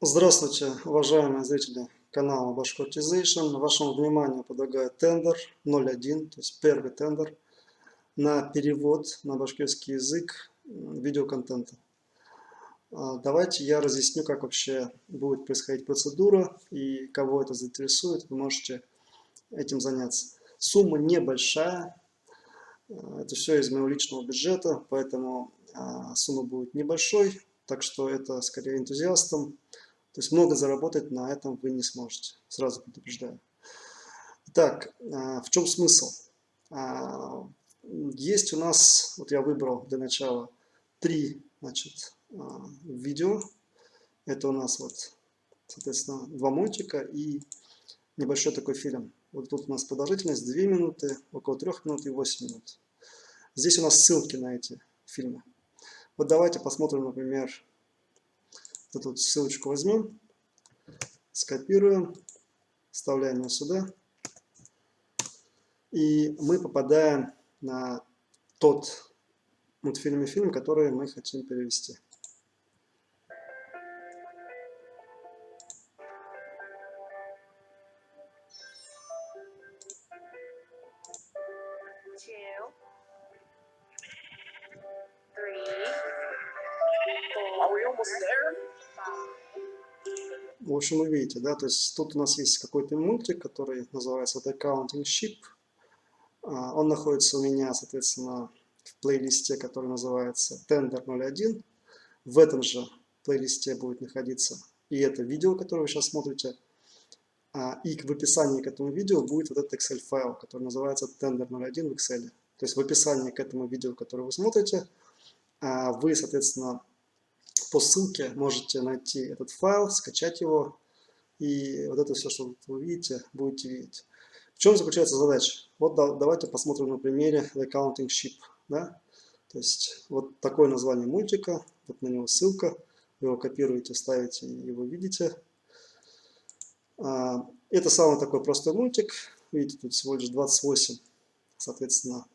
Здравствуйте, уважаемые зрители канала Bashkortization. Вашему вниманию предлагаю тендер 01, то есть первый тендер на перевод на башкирский язык видеоконтента. Давайте я разъясню, как вообще будет происходить процедура и кого это заинтересует, вы можете этим заняться. Сумма небольшая, это все из моего личного бюджета, поэтому сумма будет небольшой, так что это скорее энтузиастам. То есть много заработать на этом вы не сможете, сразу предупреждаю. Так, в чем смысл? Есть у нас, вот я выбрал для начала 3, значит, видео. Это у нас вот, соответственно, 2 мультика и небольшой такой фильм. Вот тут у нас продолжительность 2 минуты, около 3 минут и 8 минут. Здесь у нас ссылки на эти фильмы. Вот давайте посмотрим, например, эту ссылочку возьмем, скопируем, вставляем ее сюда. И мы попадаем на тот мультфильм и фильм, который мы хотим перевести. В общем, вы видите, да, то есть тут у нас есть какой-то мультик, который называется The Counting Sheep. Он находится у меня, соответственно, в плейлисте, который называется Tender 01. В этом же плейлисте будет находиться и это видео, которое вы сейчас смотрите. И в описании к этому видео будет вот этот Excel файл, который называется Tender 01 в Excel. То есть в описании к этому видео, которое вы смотрите, вы, соответственно, по ссылке можете найти этот файл, скачать его, и вот это все, что вы видите, будете видеть. В чем заключается задача? Вот давайте посмотрим на примере The Counting Sheep. Да? То есть вот такое название мультика, вот на него ссылка, вы его копируете, ставите и его видите. Это самый такой простой мультик, видите, тут всего лишь 28, соответственно,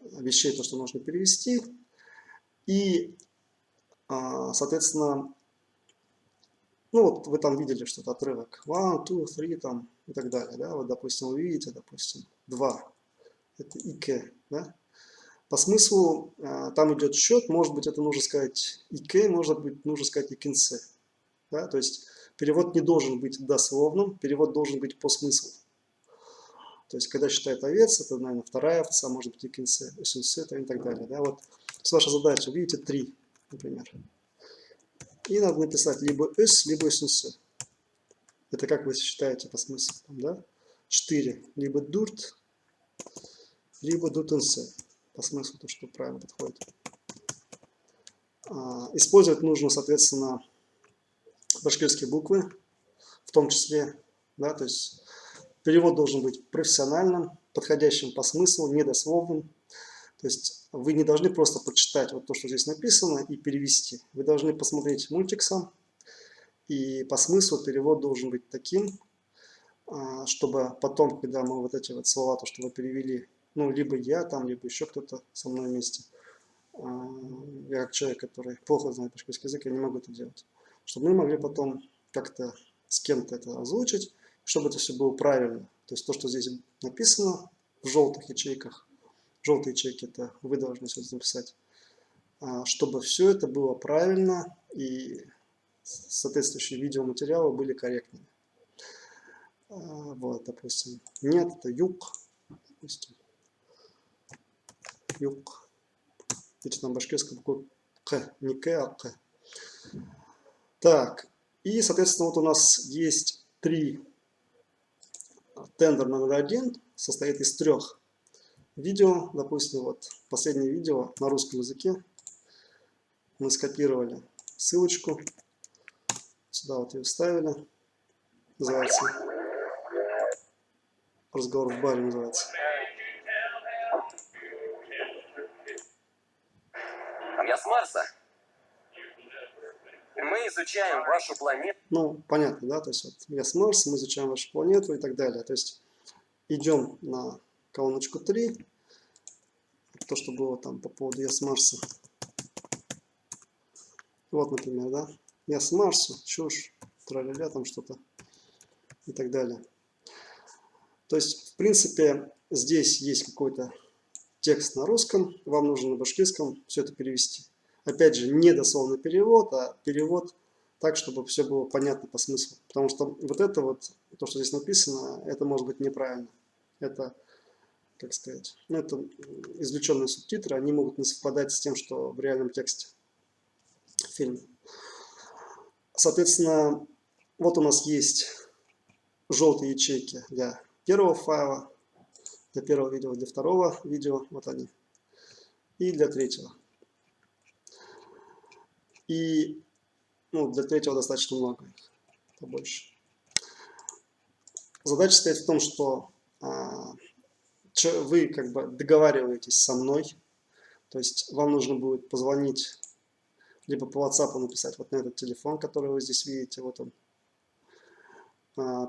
вещей, то, что нужно перевести. И, соответственно, ну вот вы там видели что-то отрывок 1, 2, 3 там и так далее, да, вот допустим вы видите, допустим 2, это ик, да. По смыслу там идет счет, может быть это нужно сказать ик, может быть нужно сказать икинсе, да, то есть перевод не должен быть дословным, перевод должен быть по смыслу. То есть когда считает овец, это, наверное, вторая овца, может быть икинсе, эсюнсе и так далее, да, вот ваша задача, видите 3, например. И надо написать либо эс, либо эсюнсе. Это как вы считаете по смыслу, да? 4. Либо дурт, либо дутенсе. По смыслу то, что правильно подходит. Использовать нужно, соответственно, башкирские буквы, в том числе, да, то есть перевод должен быть профессиональным, подходящим по смыслу, недословным. То есть вы не должны просто прочитать вот то, что здесь написано, и перевести. Вы должны посмотреть мультик сам, и по смыслу перевод должен быть таким, чтобы потом, когда мы вот эти вот слова, то, что вы перевели, ну, либо я там, либо еще кто-то со мной вместе, я как человек, который плохо знает башкирский язык, я не могу это делать, чтобы мы могли потом как-то с кем-то это озвучить, чтобы это все было правильно. То есть то, что здесь написано в желтых ячейках, желтые ячейки это вы должны все написать, чтобы все это было правильно и соответствующие видеоматериалы были корректными. Вот, допустим, нет, это юг, допустим, юг. Видите, на башкирском букву К, не К, а К. Так, и, соответственно, вот у нас есть 3, тендер номер 1 состоит из 3 видео, допустим, вот последнее видео на русском языке, мы скопировали ссылочку, сюда вот ее вставили, называется, разговор в баре называется. Я с Марса. Мы изучаем вашу планету. Ну, понятно, да, то есть вот я с Марса, мы изучаем вашу планету и так далее. То есть идем на колоночку 3, то, что было там по поводу я с Марса. Вот, например, да, Я с Марса, чушь, тра-ля-ля, там что-то и так далее. То есть, в принципе, здесь есть какой-то текст на русском, вам нужно на башкирском все это перевести. Опять же, не дословный перевод, а перевод так, чтобы все было понятно по смыслу. Потому что вот это вот, то, что здесь написано, это может быть неправильно. Это, как сказать, ну, это извлеченные субтитры, они могут не совпадать с тем, что в реальном тексте фильма. Соответственно, вот у нас есть желтые ячейки для первого файла, для первого видео, для второго видео, вот они, и для третьего. И ну, для третьего достаточно много, побольше. Задача стоит в том, что вы как бы договариваетесь со мной, то есть вам нужно будет позвонить, либо по WhatsApp написать вот на этот телефон, который вы здесь видите, вот он.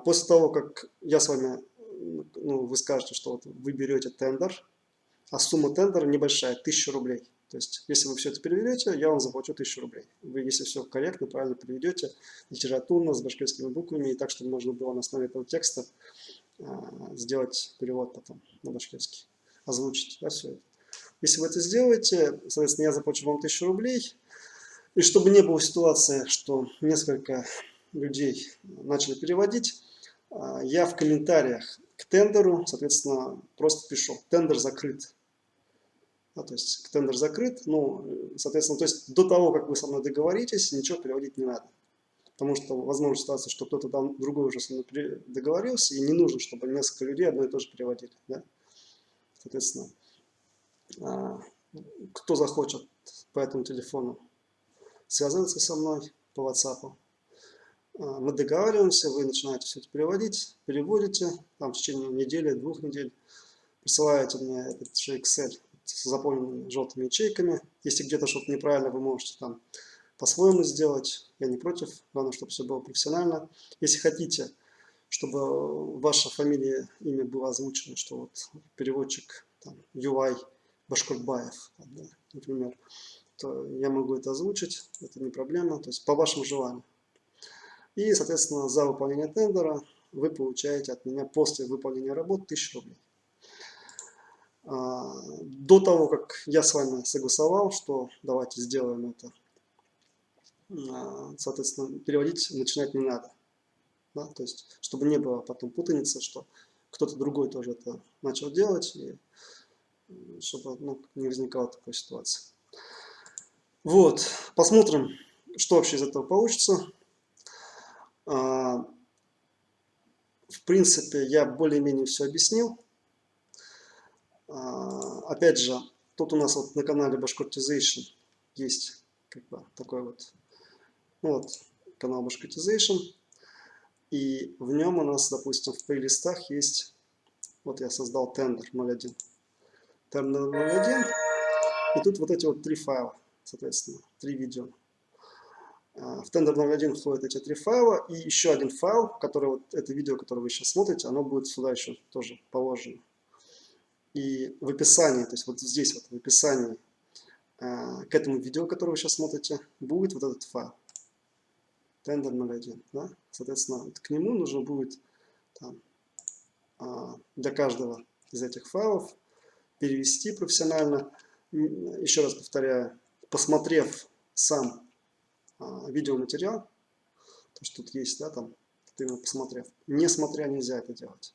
После того, как я с вами, ну, вы скажете, что вот вы берете тендер, а сумма тендера небольшая, 1000 рублей. То есть, если вы все это переведете, я вам заплачу 1000 рублей. Вы, если все корректно, правильно переведете, литературно, с башкирскими буквами, и так, чтобы можно было на основе этого текста сделать перевод потом на башкирский, озвучить, да, все это. Если вы это сделаете, соответственно, я заплачу вам 1000 рублей. И чтобы не было ситуации, что несколько людей начали переводить, я в комментариях к тендеру, соответственно, просто пишу: тендер закрыт. Да, то есть тендер закрыт, ну, соответственно, то есть до того, как вы со мной договоритесь, ничего переводить не надо. Потому что возможна ситуация, что кто-то там другой уже со мной договорился, и не нужно, чтобы несколько людей одно и то же переводили. Да? Соответственно, кто захочет по этому телефону связываться со мной по WhatsApp, мы договариваемся, вы начинаете все это переводить, переводите, там в течение недели, 2 недель, присылаете мне этот же Excel с заполненными желтыми ячейками. Если где-то что-то неправильно, вы можете там по-своему сделать, я не против, главное, чтобы все было профессионально. Если хотите, чтобы ваша фамилия, имя было озвучено, что вот переводчик там, UI Башкуртбаев, да, например, то я могу это озвучить, это не проблема, то есть по вашему желанию. И, соответственно, за выполнение тендера вы получаете от меня после выполнения работ 1000 рублей. До того, как я с вами согласовал, что давайте сделаем это, соответственно, переводить начинать не надо. Да? То есть, чтобы не было потом путаницы, что кто-то другой тоже это начал делать, и чтобы не возникало такой ситуации. Вот, посмотрим, что вообще из этого получится. В принципе, я более-менее все объяснил. Опять же, тут у нас вот на канале Bashkortization есть как бы такой вот, ну вот, канал Bashkortization. И в нем у нас, допустим, в плейлистах есть, вот я создал тендер 01. Тендер 01. И тут вот эти вот 3 файла, соответственно, 3 видео. В тендер 01 входят эти 3 файла. И еще один файл, который вот это видео, которое вы сейчас смотрите, оно будет сюда еще тоже положено. И в описании, то есть вот здесь вот в описании к этому видео, которое вы сейчас смотрите, будет вот этот файл. Тендер 01. Да? Соответственно, к нему нужно будет там, для каждого из этих файлов перевести профессионально. Еще раз повторяю, посмотрев сам видеоматериал, то, что тут есть, да, там, именно посмотрев, не смотря нельзя это делать.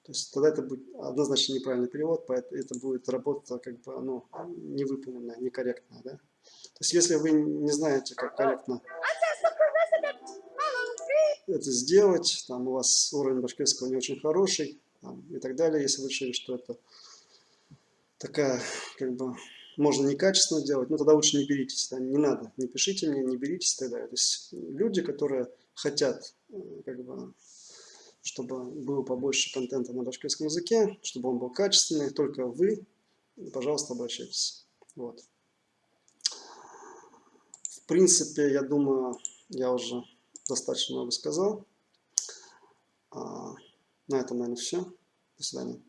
То есть тогда это будет однозначно неправильный перевод, поэтому это будет работа как бы, ну, невыполненная, некорректная. Да? То есть если вы не знаете, как корректно это сделать, там у вас уровень башкирского не очень хороший там, и так далее, если вы решили, что это такая, как бы, можно некачественно делать, ну тогда лучше не беритесь, да, не надо, не пишите мне, не беритесь и так далее. То есть люди, которые хотят, как бы, чтобы было побольше контента на башкирском языке, чтобы он был качественный, только вы, пожалуйста, обращайтесь. Вот. В принципе, я думаю, я уже достаточно много сказал. На этом, наверное, все. До свидания.